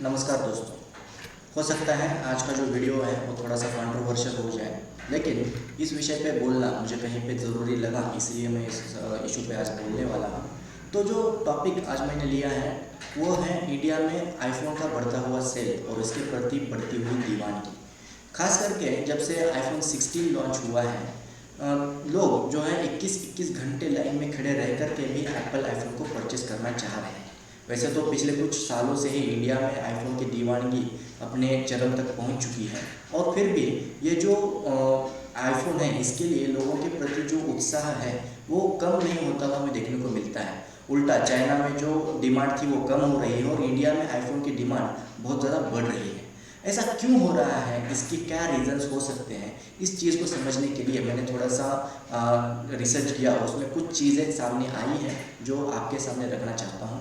नमस्कार दोस्तों। हो सकता है आज का जो वीडियो है वो थोड़ा सा कंट्रोवर्शियल हो जाए, लेकिन इस विषय पे बोलना मुझे कहीं पे ज़रूरी लगा, इसलिए मैं इस इशू पे आज बोलने वाला हूँ। तो जो टॉपिक आज मैंने लिया है वो है इंडिया में आईफोन का बढ़ता हुआ सेल और इसके प्रति बढ़ती हुई दीवानगी। खास करके जब से आईफोन 16 लॉन्च हुआ है, लोग जो है 21-21 घंटे लाइन में खड़े रह कर के भी एप्पल आईफोन को परचेस करना चाह रहे हैं। वैसे तो पिछले कुछ सालों से ही इंडिया में आईफोन की दीवानगी अपने चरम तक पहुंच चुकी है, और फिर भी ये जो आईफोन है इसके लिए लोगों के प्रति जो उत्साह है वो कम नहीं होता हुआ हमें देखने को मिलता है। उल्टा चाइना में जो डिमांड थी वो कम हो रही है और इंडिया में आईफोन की डिमांड बहुत ज़्यादा बढ़ रही है। ऐसा क्यों हो रहा है, इसके क्या रीजंस हो सकते हैं, इस चीज़ को समझने के लिए मैंने थोड़ा सा रिसर्च किया। उसमें कुछ चीज़ें सामने आई हैं जो आपके सामने रखना चाहता हूँ।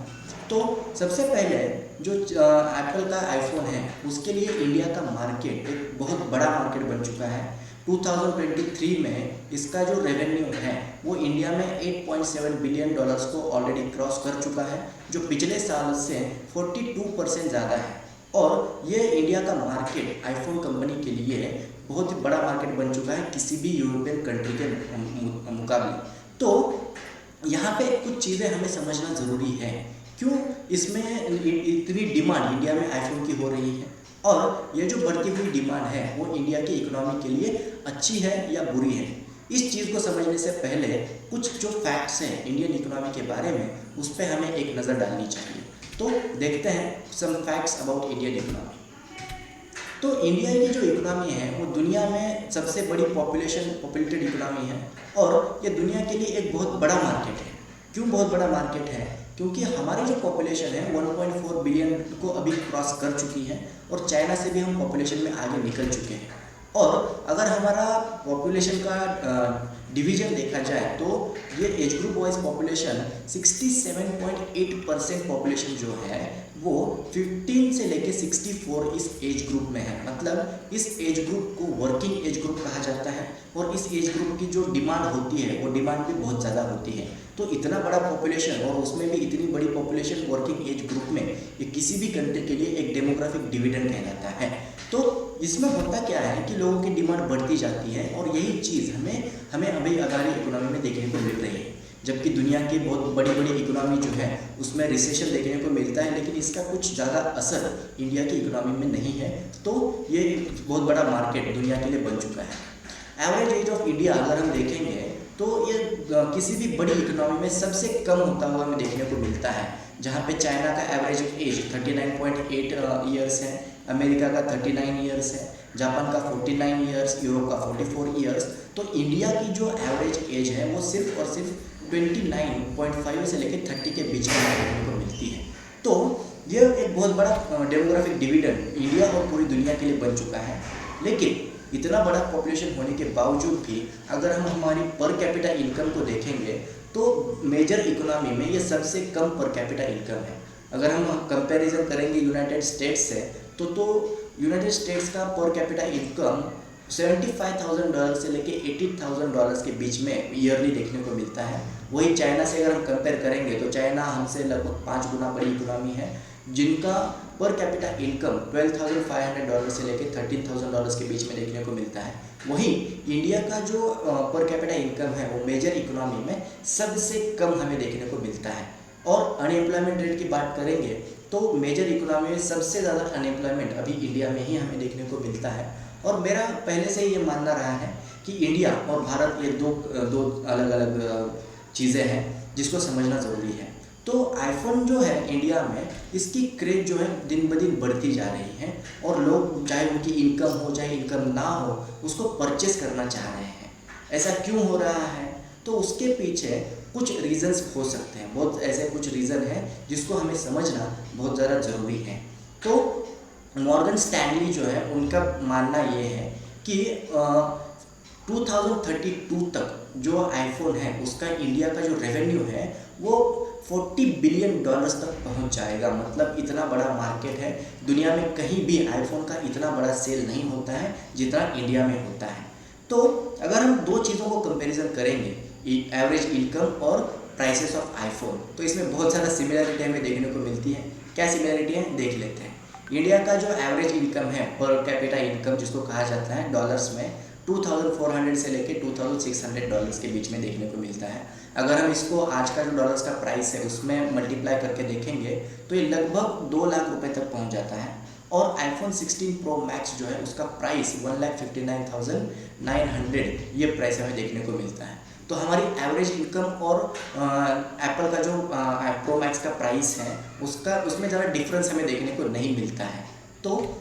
तो सबसे पहले जो एप्पल का आईफोन है उसके लिए इंडिया का मार्केट एक बहुत बड़ा मार्केट बन चुका है। 2023 में इसका जो रेवेन्यू है वो इंडिया में $8.7 बिलियन को ऑलरेडी क्रॉस कर चुका है, जो पिछले साल से 42% ज़्यादा है। और ये इंडिया का मार्केट आईफोन कंपनी के लिए बहुत ही बड़ा मार्केट बन चुका है किसी भी यूरोपियन कंट्री के मुकाबले। तो यहाँ पे कुछ चीज़ें हमें समझना ज़रूरी है, क्यों इसमें इतनी डिमांड इंडिया में आईफोन की हो रही है, और ये जो बढ़ती हुई डिमांड है वो इंडिया की इकोनॉमी के लिए अच्छी है या बुरी है। इस चीज़ को समझने से पहले कुछ जो फैक्ट्स हैं इंडियन इकोनॉमी के बारे में उस पर हमें एक नज़र डालनी चाहिए। तो देखते हैं some facts about Indian economy. तो इंडिया की जो इकोनॉमी है वो दुनिया में सबसे बड़ी पॉपुलेटेड इकोनॉमी है, और ये दुनिया के लिए एक बहुत बड़ा मार्केट है। क्यों बहुत बड़ा मार्केट है? क्योंकि हमारी जो पॉपुलेशन है 1.4 बिलियन को अभी क्रॉस कर चुकी है, और चाइना से भी हम पॉपुलेशन में आगे निकल चुके हैं। और अगर हमारा पॉपुलेशन का डिवीज़न देखा जाए तो ये age group wise population 67.8% population जो है वो 15 से लेके 64 इस एज ग्रुप में है। मतलब इस एज ग्रुप को वर्किंग एज ग्रुप कहा जाता है, और इस एज ग्रुप की जो डिमांड होती है वो डिमांड भी बहुत ज़्यादा होती है। तो इतना बड़ा पॉपुलेशन और उसमें भी इतनी बड़ी पॉपुलेशन वर्किंग एज ग्रुप में, ये किसी भी कंट्री के लिए एक डेमोग्राफिक डिविडेंड कहलाता है। तो इसमें होता क्या है कि लोगों की डिमांड बढ़ती जाती है, और यही चीज़ हमें अभी अगाड़ी इकोनॉमी में देखने को मिल रही है। जबकि दुनिया की बहुत बड़ी बड़ी इकोनॉमी जो है उसमें रिसेशन देखने को मिलता है, लेकिन इसका कुछ ज़्यादा असर इंडिया की इकोनॉमी में नहीं है। तो ये बहुत बड़ा मार्केट दुनिया के लिए बन चुका है। एवरेज एज ऑफ इंडिया अगर हम देखेंगे तो ये किसी भी बड़ी इकोनॉमी में सबसे कम होता हुआ हमें देखने को मिलता है, जहाँ पे चाइना का एवरेज एज 39.8 ईयर्स है, अमेरिका का 39 ईयर्स है, जापान का 49 ईयर्स, यूरोप का 44 ईयर्स। तो इंडिया की जो एवरेज एज है वो सिर्फ और सिर्फ 29.5 से लेकर 30 के बीच में देखने को मिलती है। तो ये एक बहुत बड़ा डेमोग्राफिक डिविडेंड इंडिया और पूरी दुनिया के लिए बन चुका है। लेकिन इतना बड़ा पॉपुलेशन होने के बावजूद भी अगर हम हमारी पर कैपिटा इनकम को देखेंगे तो मेजर इकोनॉमी में ये सबसे कम पर कैपिटा इनकम है। अगर हम कंपैरिजन करेंगे यूनाइटेड स्टेट्स से तो यूनाइटेड स्टेट्स का पर कैपिटा इनकम $75,000 से लेके $80,000 के बीच में ईयरली देखने को मिलता है। वही चाइना से अगर हम कंपेयर करेंगे तो चाइना हमसे लगभग 5 गुना बड़ी इकोनॉमी है, जिनका पर कैपिटा इनकम $12,500 से लेके $13,000 के बीच में देखने को मिलता है। वहीं इंडिया का जो पर कैपिटा इनकम है वो मेजर इकोनॉमी में सबसे कम हमें देखने को मिलता है। और अनएम्प्लॉयमेंट रेट की बात करेंगे तो मेजर इकोनॉमी में सबसे ज़्यादा अनएम्प्लॉयमेंट अभी इंडिया में ही हमें देखने को मिलता है। और मेरा पहले से ही ये मानना रहा है कि इंडिया और भारत ये दो अलग अलग चीज़ें हैं जिसको समझना ज़रूरी है। तो आईफोन जो है इंडिया में इसकी क्रेज जो है दिन ब दिन बढ़ती जा रही है, और लोग चाहे उनकी इनकम हो चाहे इनकम ना हो उसको परचेस करना चाह रहे हैं। ऐसा क्यों हो रहा है? तो उसके पीछे कुछ रीज़न्स हो सकते हैं, बहुत ऐसे कुछ रीज़न हैं जिसको हमें समझना बहुत ज़्यादा ज़रूरी है। तो मॉर्गन स्टैनली जो है उनका मानना ये है कि 2032 तक जो आईफोन है उसका इंडिया का जो रेवेन्यू है वो $40 बिलियन तक पहुंच जाएगा। मतलब इतना बड़ा मार्केट है, दुनिया में कहीं भी आईफोन का इतना बड़ा सेल नहीं होता है जितना इंडिया में होता है। तो अगर हम दो चीज़ों को कंपैरिजन करेंगे, एवरेज इनकम और प्राइसेस ऑफ आईफोन, तो इसमें बहुत ज़्यादा सिमिलरिटी हमें देखने को मिलती है। क्या सिमिलरिटी है देख लेते हैं। इंडिया का जो एवरेज इनकम है, पर कैपिटा इनकम जिसको कहा जाता है डॉलर्स में, 2400 से लेके $2600 के बीच में देखने को मिलता है। अगर हम इसको आज का जो डॉलर्स का प्राइस है उसमें मल्टीप्लाई करके देखेंगे तो ये लगभग 2 लाख रुपए तक पहुंच जाता है। और आईफोन 16 प्रो मैक्स जो है उसका प्राइस 1,59,900 ये प्राइस हमें देखने को मिलता है। तो हमारी एवरेज इनकम और एप्पल का जो प्रो मैक्स का प्राइस है उसमें ज़्यादा डिफरेंस हमें देखने को नहीं मिलता है। तो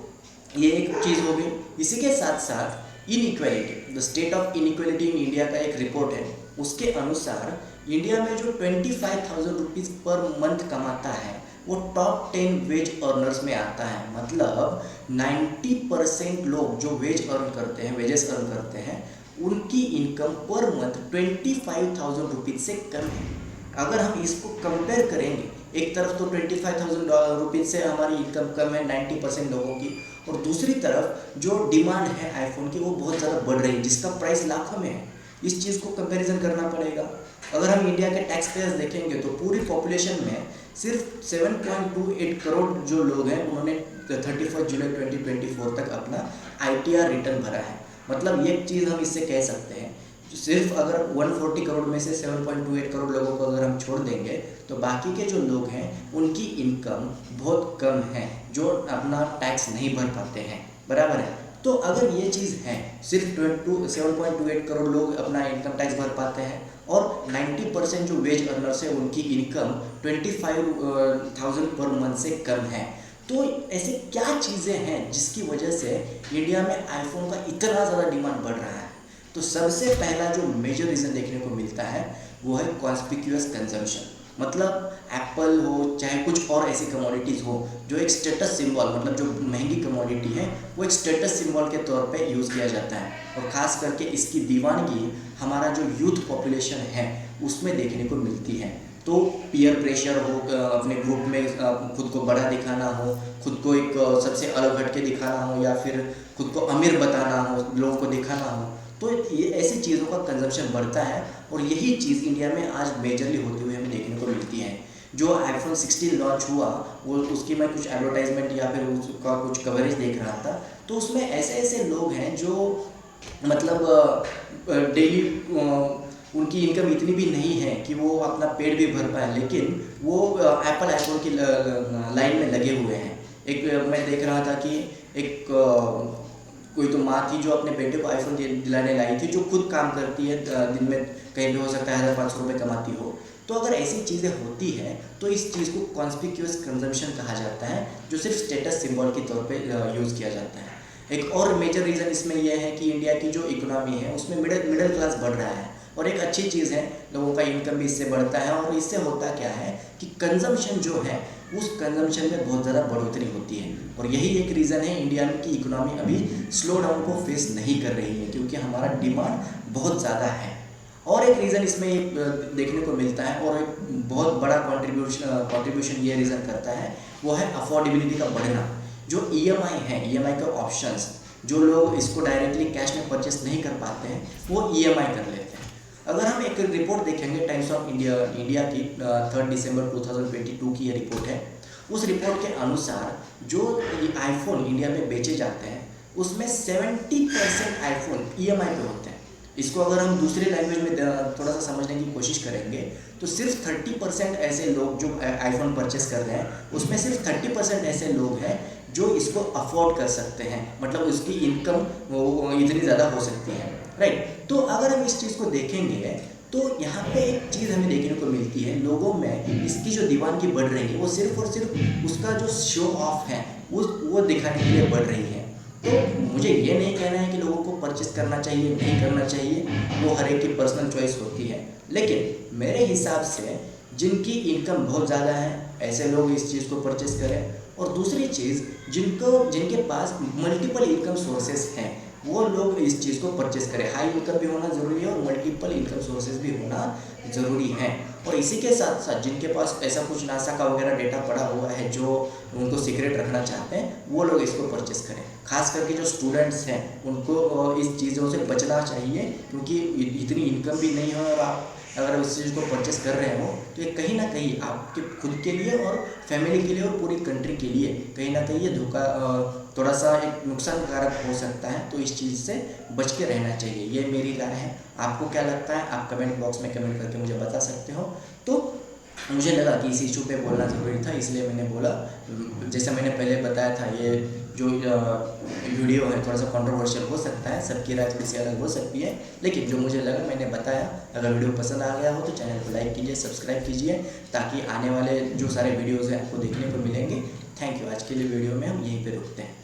ये एक चीज़ हो गई। इसी के साथ साथ inequality, the state of inequality in India का एक रिपोर्ट है, उसके अनुसार इंडिया में जो 25,000 रुपीज़ पर मंथ कमाता है वो टॉप 10 वेज अर्नर्स में आता है। मतलब 90% लोग जो वेजेस अर्न करते हैं उनकी इनकम पर मंथ 25,000 रुपीज़ से कम है। अगर हम इसको कंपेयर करेंगे, एक तरफ तो 25,000 रुपीज़ से हमारी इनकम कम है 90% लोगों की, और दूसरी तरफ जो डिमांड है आईफोन की वो बहुत ज़्यादा बढ़ रही है, जिसका प्राइस लाखों में है। इस चीज़ को कंपैरिजन करना पड़ेगा। अगर हम इंडिया के टैक्स पेयर्स देखेंगे तो पूरी पॉपुलेशन में सिर्फ 7.28 करोड़ जो लोग हैं उन्होंने 31 जुलाई 2024 तक अपना ITR रिटर्न भरा है। मतलब ये चीज़ हम इससे कह सकते हैं, सिर्फ अगर 140 करोड़ में से 7.28 करोड़ लोगों को अगर हम छोड़ देंगे तो बाकी के जो लोग हैं उनकी इनकम बहुत कम है, जो अपना टैक्स नहीं भर पाते हैं। बराबर है। तो अगर ये चीज़ है, सिर्फ 7.28 करोड़ लोग अपना इनकम टैक्स भर पाते हैं और 90% जो वेज अर्नर्स है उनकी इनकम 25,000 पर मंथ से कम है, तो ऐसे क्या चीज़ें हैं जिसकी वजह से इंडिया में आईफोन का इतना ज़्यादा डिमांड बढ़ रहा है? तो सबसे पहला जो मेजर रीज़न देखने को मिलता है वो है कॉन्स्पिक्यूअस कंजम्पशन। मतलब एप्पल हो चाहे कुछ और ऐसी कमोडिटीज़ हो जो एक स्टेटस सिंबल, मतलब जो महंगी कमोडिटी है वो एक स्टेटस सिंबल के तौर पे यूज़ किया जाता है। और ख़ास करके इसकी दीवानगी हमारा जो यूथ पॉपुलेशन है उसमें देखने को मिलती है। तो पीयर प्रेशर हो, अपने ग्रुप में खुद को बड़ा दिखाना हो, खुद को एक सबसे अलग हटके दिखाना हो, या फिर खुद को अमीर बताना हो, लोगों को दिखाना हो, तो ये ऐसी चीज़ों का कंजम्पशन बढ़ता है। और यही चीज़ इंडिया में आज मेजरली होती हुई हमें देखने को मिलती है। जो आईफोन 16 लॉन्च हुआ वो उसकी मैं कुछ एडवर्टाइजमेंट या फिर उसका कुछ कवरेज देख रहा था, तो उसमें ऐसे लोग हैं जो मतलब डेली उनकी इनकम इतनी भी नहीं है कि वो अपना पेट भी भर पाए, लेकिन वो एप्पल आईफोन की लाइन में लगे हुए हैं। एक मैं देख रहा था कि एक कोई तो माँ थी जो अपने बेटे को आईफोन दिलाने लाई थी, जो खुद काम करती है, दिन में कहीं भी हो सकता है 1,500 रुपये कमाती हो। तो अगर ऐसी चीज़ें होती हैं तो इस चीज़ को कॉन्स्पिक्यूअस कंजम्पशन कहा जाता है, जो सिर्फ स्टेटस सिंबल के तौर पे यूज़ किया जाता है। एक और मेजर रीज़न इसमें यह है कि इंडिया की जो इकोनॉमी है उसमें मिडिल क्लास बढ़ रहा है, और एक अच्छी चीज़ है, लोगों का इनकम भी इससे बढ़ता है। और इससे होता क्या है कि कंजम्पशन जो है उस कंजम्पशन में बहुत ज़्यादा बढ़ोतरी होती है। और यही एक रीज़न है इंडिया की इकोनॉमी अभी स्लो डाउन को फेस नहीं कर रही है, क्योंकि हमारा डिमांड बहुत ज़्यादा है। और एक रीज़न इसमें देखने को मिलता है, और एक बहुत बड़ा कॉन्ट्रीब्यूशन ये रीज़न करता है, वो है अफोर्डेबिलिटी का बढ़ना। जो EMI है, EMI के ऑप्शंस, जो लोग इसको डायरेक्टली कैश में परचेस नहीं कर पाते हैं वो EMI कर लेते हैं। अगर हम एक रिपोर्ट देखेंगे टाइम्स ऑफ इंडिया की 3 दिसंबर 2022 की ये रिपोर्ट है, उस रिपोर्ट के अनुसार जो आईफोन इंडिया में बेचे जाते हैं उसमें 70% आईफोन EMI पे होते हैं। इसको अगर हम दूसरे लैंग्वेज में थोड़ा सा समझने की कोशिश करेंगे तो सिर्फ 30% ऐसे लोग जो आईफोन परचेस कर रहे हैं उसमें सिर्फ 30% ऐसे लोग हैं जो इसको अफोर्ड कर सकते हैं, मतलब उसकी इनकम इतनी ज़्यादा हो सकती है, राइट। तो अगर हम इस चीज़ को देखेंगे तो यहाँ पे एक चीज़ हमें देखने को मिलती है, लोगों में इसकी जो दीवानगी बढ़ रही है वो सिर्फ और सिर्फ उसका जो शो ऑफ है वो दिखाने के लिए बढ़ रही है। तो मुझे ये नहीं कहना है कि लोगों को परचेस करना चाहिए नहीं करना चाहिए, वो हर एक की पर्सनल चॉइस होती है, लेकिन मेरे हिसाब से जिनकी इनकम बहुत ज़्यादा है ऐसे लोग इस चीज़ को परचेस करें। और दूसरी चीज़, जिनके पास मल्टीपल इनकम सोर्सेस हैं वो लोग इस चीज़ को परचेस करें। हाई इनकम भी होना ज़रूरी है और मल्टीपल इनकम सोर्सेज भी होना ज़रूरी है। और इसी के साथ साथ जिनके पास ऐसा कुछ नासा का वगैरह डेटा पड़ा हुआ है जो उनको सीक्रेट रखना चाहते हैं वो लोग इसको परचेस करें। खास करके जो स्टूडेंट्स हैं उनको इस चीज़ों से बचना चाहिए, क्योंकि इतनी इनकम भी नहीं है और आप अगर उस चीज़ को परचेस कर रहे हो तो ये कहीं ना कहीं आपके खुद के लिए और फैमिली के लिए और पूरी कंट्री के लिए कहीं ना कहीं ये धोखा थोड़ा सा एक नुकसानकारक हो सकता है। तो इस चीज़ से बच के रहना चाहिए, ये मेरी राय है। आपको क्या लगता है आप कमेंट बॉक्स में कमेंट करके मुझे बता सकते हो। तो मुझे लगा कि इस इशू पे बोलना ज़रूरी था, इसलिए मैंने बोला। जैसे मैंने पहले बताया था, ये जो वीडियो है थोड़ा सा कंट्रोवर्शियल हो सकता है, सबकी राय थोड़ी सी अलग हो सकती है, लेकिन जो मुझे लगा मैंने बताया। अगर वीडियो पसंद आ गया हो तो चैनल को लाइक कीजिए, सब्सक्राइब कीजिए, ताकि आने वाले जो सारे वीडियोज़ हैं आपको देखने को मिलेंगे। Thank you. आज के लिए वीडियो में हम यहीं पर रुकते हैं।